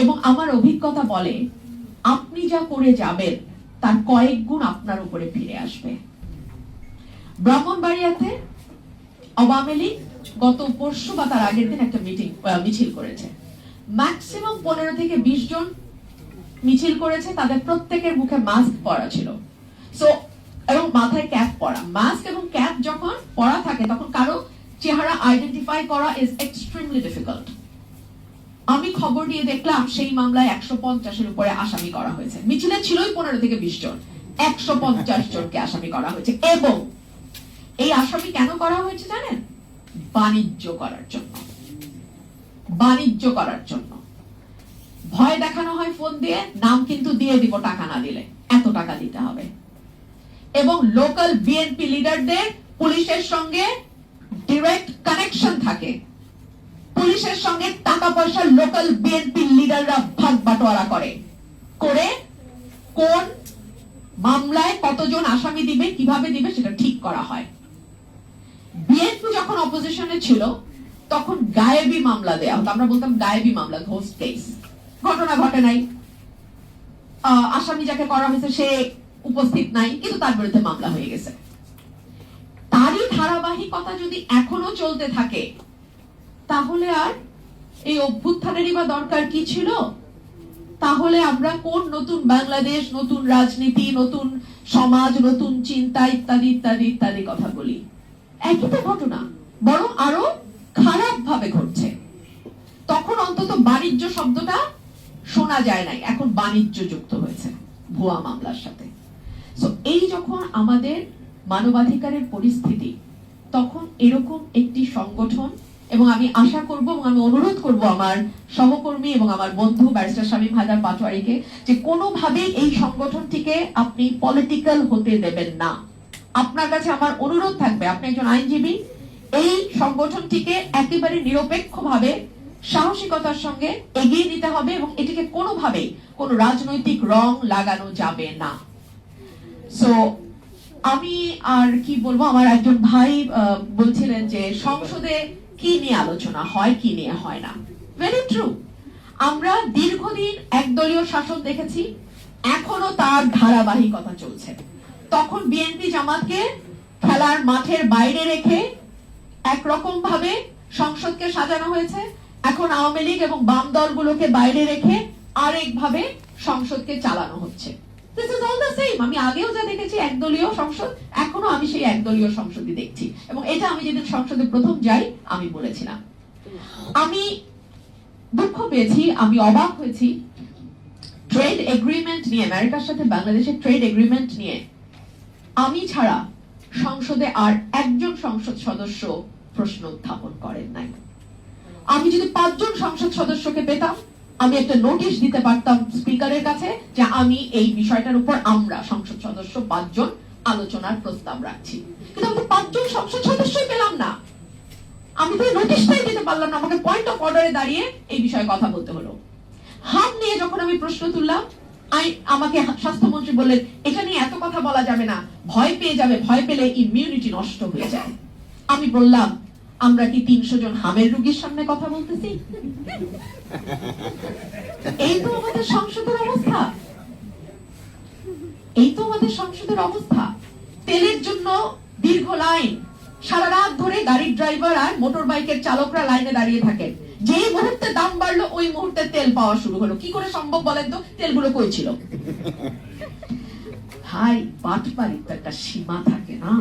এবং আমার অভিজ্ঞতা বলে আপনি যা করে যাবেন তার কয়েক গুণ আপনার উপরে ফিরে আসবে। ব্রাহ্মণবাড়িয়াতে আওয়ামী লীগ গত পরশু বা তার আগের দিন একটা মিছিল করেছে। ম্যাক্সিমাম 15 থেকে 20 জন মিছিল করেছে, তাদের প্রত্যেকের মুখে মাস্ক পরা ছিল। সো এবং মাথায় ক্যাপ পরা। মাস্ক এবং ক্যাপ যখন পরা থাকে তখন কারো চেহারা আইডেন্টিফাই করা ইজ এক্সট্রিমলি ডিফিকাল্ট। আমি খবর নিয়ে দেখলাম সেই মামলায় 150-এর উপরে আসামি করা হয়েছে। মিছিলে ছিলই 15 থেকে 20 জন, 150 জনকে আসামি করা হয়েছে। এবং এই আসামি কেন করা হয়েছে জানেন? বাণিজ্য করার জন্য। বাণিজ্য করার জন্য ভয় দেখানো হয় ফোন দিয়ে, নাম কিন্তু দিয়ে দিব টাকা না দিলে, এত টাকা দিতে হবে। এবং লোকাল বিএনপি লিডারদের পুলিশের সঙ্গে ডাইরেক্ট কানেকশন থাকে। পুলিশের সঙ্গে টাকা পয়সা লোকাল বিএনপি লিডাররা ভাগ বাটোয়ারা করে কোন মামলায় কতজন আসামি দিবে, কিভাবে দিবে সেটা ঠিক করা হয়। বিএনপি যখন অপোজিশনে ছিল তখন গায়েবী মামলা দেয়া হতো। আমরা বলতাম গায়েবী মামলা, ঘোস্ট কেস। ঘটনা ঘটে নাই, আসামি যাকে করা হয়েছে সে উপস্থিত নাই, কিন্তু তার বিরুদ্ধে মামলা হয়ে গেছে। তারই ধারাবাহিকতা যদি এখনো চলতে থাকে তাহলে আর এই অভ্যুত্থানেরই বা দরকার কি ছিল? তাহলে আমরা কোন নতুন বাংলাদেশ, নতুন রাজনীতি, নতুন সমাজ, নতুন চিন্তা ইত্যাদি ইত্যাদি ইত্যাদি কথা বলি? একই তো ঘটনা, বরং আরো খারাপ ভাবে ঘটছে। তখন অন্তত বাণিজ্য শব্দটা শোনা যায় নাই, এখন বাণিজ্য যুক্ত হয়েছে ভুয়া মামলার সাথে। সো এই যখন আমাদের মানবাধিকারের পরিস্থিতি, তখন এরকম একটি সংগঠন, এবং আমি আশা করব এবং আমি অনুরোধ করব আমার সহকর্মী এবং আমার বন্ধু ব্যারিস্টার শামীম হায়দার পাটোয়ারীকে যে কোনোভাবেই এই সংগঠনটিকে আপনি পলিটিক্যাল হতে দেবেন না। আপনার কাছে আমার অনুরোধ থাকবে, আপনি একজন আইনজীবী, এই সংগঠনটিকে একেবারে নিরপেক্ষভাবে সাহসিকতার সঙ্গে এগিয়ে নিতে হবে এবং এটিকে কোনোভাবেই কোনো রাজনৈতিক রং লাগানো যাবে না। সো আমি আর কি বলবো, আমার একজন ভাই বলছিলেন যে সংসদে কি নিয়ে আলোচনা হয়, কি নিয়ে হয় না। Very true. আমরা দীর্ঘদিন একদলীয় শাসন দেখেছি, এখনো তার ধারাবাহিকতা চলছে। তখন বিএনপি জামাতকে খেলার মাঠের বাইরে রেখে একরকম ভাবে সংসদকে সাজানো হয়েছে, এখন আওয়ামী লীগ এবং বাম দলগুলোকে বাইরে রেখে আরেকভাবে সংসদকে চালানো হচ্ছে। This is all the same. আমি আগেও যা দেখেছি একদলীয় সংসদ, এখনো আমি সেই একদলীয় সংসদই দেখছি। এবং এটা আমি যেদিন সংসদে প্রথম যাই আমি বলেছিলাম। আমি দুঃখ পেয়েছি, আমি অবাক হয়েছি ট্রেড এগ্রিমেন্ট নিয়ে, আমেরিকার সাথে বাংলাদেশের ট্রেড এগ্রিমেন্ট নিয়ে আমি ছাড়া সংসদে আর একজন সংসদ সদস্য প্রশ্ন উত্থাপন করেন নাই। আমি যদি 5 জন সংসদ সদস্যকে পেতাম, আমি একটা নোটিশ দিতে পারতাম স্পিকারের কাছে যে আমি এই বিষয়টার উপর আমরা সংসদ সদস্য 5 জন আলোচনার প্রস্তাব রাখছি। কিন্তু আমি 5 জন সংসদ সদস্যই পেলাম না। আমি তো নোটিশটাই দিতে পারলাম না, আমাকে পয়েন্ট অফ অর্ডারে দাঁড়িয়ে এই বিষয়ে কথা বলতে হলো। হাম নিয়ে যখন আমি প্রশ্ন তুললাম, আমাকে স্বাস্থ্যমন্ত্রী বললেন এটা নিয়ে এত কথা বলা যাবে না, ভয় পেয়ে যাবে, ভয় পেলে ইমিউনিটি নষ্ট হয়ে যায়। আমি বললাম আমরা কি 300 জন হামের রোগীর সামনে কথা বলতেছি? এই তো আমাদের সংসদের অবস্থা, এই তো আমাদের সংসদের অবস্থা। তেলের জন্য দীর্ঘ লাইন, সারা রাত ধরে গাড়ির ড্রাইভার আর মোটর বাইকের চালকরা লাইনে দাঁড়িয়ে থাকেন। যেই মুহূর্তে দাম বাড়লো ওই মুহূর্তে তেল পাওয়া শুরু হলো। কি করে সম্ভব বলেন তো? তেলগুলো কই ছিল? ভাই, বাটপাড়ির তো একটা সীমা থাকে না?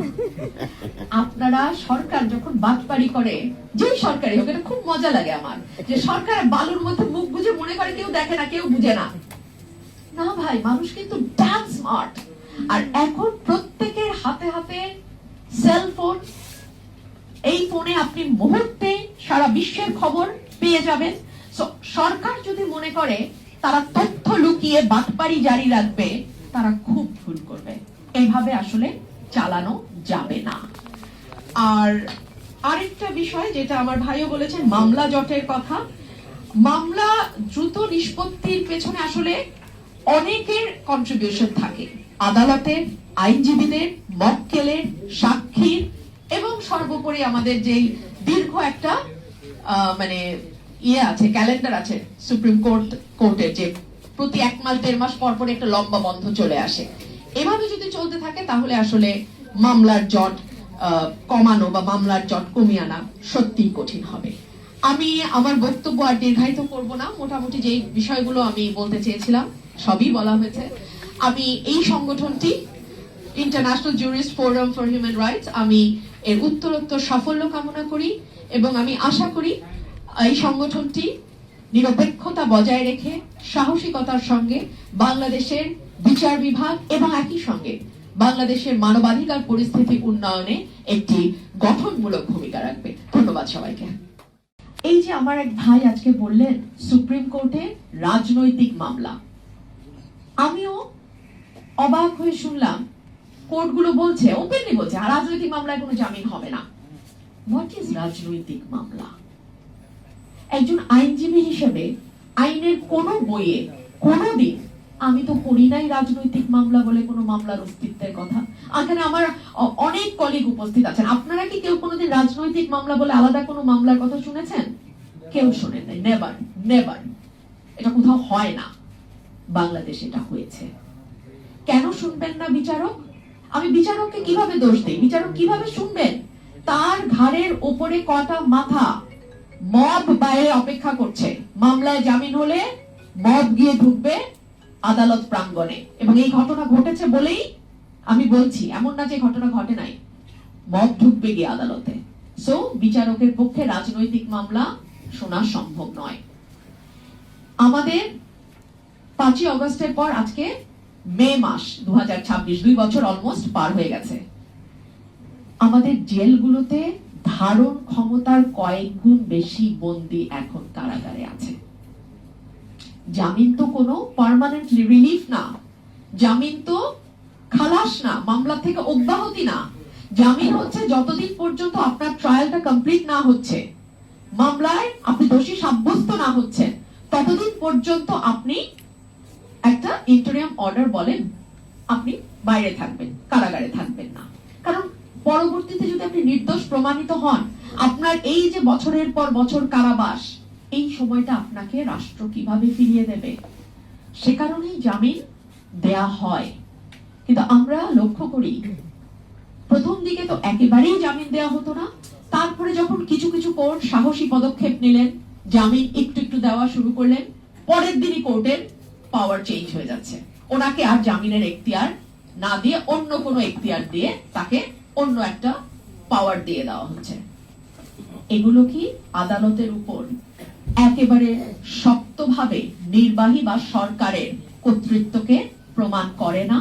আপনারা সরকার যখন বাটপাড়ি করে, যেই সরকারি হোক, এটা খুব মজা লাগে আমার, যে সরকার বালুর মধ্যে মুখ বুঝে মনে করে কেউ দেখে না, কেউ বুঝে না। না ভাই, মানুষ কিন্তু ড্যাম স্মার্ট। আর এখন প্রত্যেকের হাতে হাতে সেলফোন, এই ফোনে আপনি মুহূর্তে সারা বিশ্বের খবর পেয়ে যাবেন। সরকার যদি মনে করে তারা তথ্য লুকিয়ে বাটপাড়ি জারি রাখবে, তারা খুব ভুল করবে। এইভাবে আসলে চালানো যাবে না। আর আরেকটা বিষয় যেটা আমার ভাইও বলেছেন, মামলা জটের কথা। মামলা দ্রুত নিষ্পত্তির পেছনে আসলে অনেকের কন্ট্রিবিউশন থাকে, আদালতের, আইনজীবীদের, মক্কেলের, সাক্ষীর, এবং সর্বোপরি আমাদের যেই দীর্ঘ একটা মানে ইয়ে আছে, ক্যালেন্ডার আছে সুপ্রিম কোর্টের, যে প্রতি 1 মাস 1.5 মাস পর পর একটা লম্বা বন্ধ চলে আসে। এভাবে যদি চলতে থাকে তাহলে আসলে মামলার জট কমানো বা মামলার জট কমিয়ে আনা সত্যিই কঠিন হবে। আমি আমার বক্তব্য আর দীর্ঘায়িত করব না, মোটামুটি যেই বিষয়গুলো আমি বলতে চেয়েছিলাম সবই বলা হয়েছে। আমি এই সংগঠনটি international jurist forum for human rights, আমি এর উত্তরোত্তর সাফল্য কামনা করি এবং আমি আশা করি এই সংগঠনটি নিরপেক্ষতা বজায় রেখে সাহসিকতার সঙ্গে বাংলাদেশের বিচার বিভাগ এবং একই সঙ্গে বাংলাদেশের মানবাধিকার পরিস্থিতি উন্নয়নে একটি গঠনমূলক ভূমিকা রাখবে। ধন্যবাদ সবাইকে। এই যে আমার এক ভাই আজকে বললেন সুপ্রিম কোর্টে রাজনৈতিক মামলা, আমিও অবাক হয়ে শুনলাম কোর্টগুলো বলছে, ওপেনলি বলছে আর রাজনৈতিক মামলায় কোনো জামিন হবে না। হোয়াট ইজ রাজনৈতিক মামলা? একজন আইনজীবী হিসেবে আইনের কোন বইয়ে কোনদিন আমি তো পড়ি নাই রাজনৈতিক মামলা বলে কোনো মামলার অস্তিত্বের কথা। এখানে আমার অনেক কলিগ উপস্থিত আছেন, আপনারা কি কেউ কোনোদিন রাজনৈতিক মামলা বলে আলাদা কোনো মামলার কথা শুনেছেন? কেউ শোনেন নাই, নেভার নেভার। এটা কোথাও হয় না, বাংলাদেশে এটা হয়েছে। কেন শুনবেন না বিচারক? আমি বিচারককে কিভাবে দোষ দেই? বিচারক কিভাবে শুনবেন? তার ঘাড়ের উপরে কটা মাথা, মব বাইরে অপেক্ষা করছে, মামলায় জামিন হলে মব গিয়ে ঢুকবে আদালত প্রাঙ্গণে। এবং এই ঘটনা ঘটেছে বলেই আমি বলছি, এমন না যে ঘটনা ঘটে নাই, মব ঢুকবে গিয়ে আদালতে। সো বিচারকের পক্ষে রাজনৈতিক মামলা শোনা সম্ভব নয়। আমাদের 5ই অগস্টের পর আজকে মে মাস 2026, 2 বছর অলমোস্ট পার হয়ে গেছে। আমাদের জেলগুলোতে ধারণ ক্ষমতার কয়েক গুণ বেশি বন্দী এখন কারাগারে আছে। জামিন তো কোনো পার্মানেন্টলি রিলিফ না, জামিন তো খালাস না, মামলা থেকে অব্যাহতি না। জামিন হচ্ছে যতদিন পর্যন্ত আপনার ট্রায়ালটা কমপ্লিট না হচ্ছে, মামলায় আপনি দোষী সাব্যস্ত না হচ্ছেন, ততদিন পর্যন্ত আপনি একটা ইন্টারিম অর্ডার বলেন আপনি বাইরে থাকবেন, কারাগারে থাকবেন না। কারণ পরবর্তীতে যদি আপনি নির্দোষ প্রমাণিত হন, আপনার এই যে বছরের পর বছর কারাবাস, এই সময়টা আপনাকে রাষ্ট্র কিভাবে ফিরিয়ে দেবে? সে কারণেই জামিন দেয়া হয়। কিন্তু আমরা লক্ষ্য করি প্রথম দিকে তো একেবারেই জামিন দেয়া হতো না, তারপরে যখন কিছু কিছু কোর্ট সাহসী পদক্ষেপ নিলেন, জামিন একটু একটু দেওয়া শুরু করলেন, পরের দিনই কোর্টের পাওয়ার চেঞ্জ হয়ে যাচ্ছে। ওনাকে আর জামিনের এখতিয়ার না দিয়ে অন্য কোনো এখতিয়ার দিয়ে তাকে অন্য একটা পাওয়ার দিয়ে দেওয়া হচ্ছে। এগুলো কি আদালতের উপর একেবারে শক্তভাবে নির্বাহী বা সরকারের কর্তৃত্বকে প্রমাণ করে না?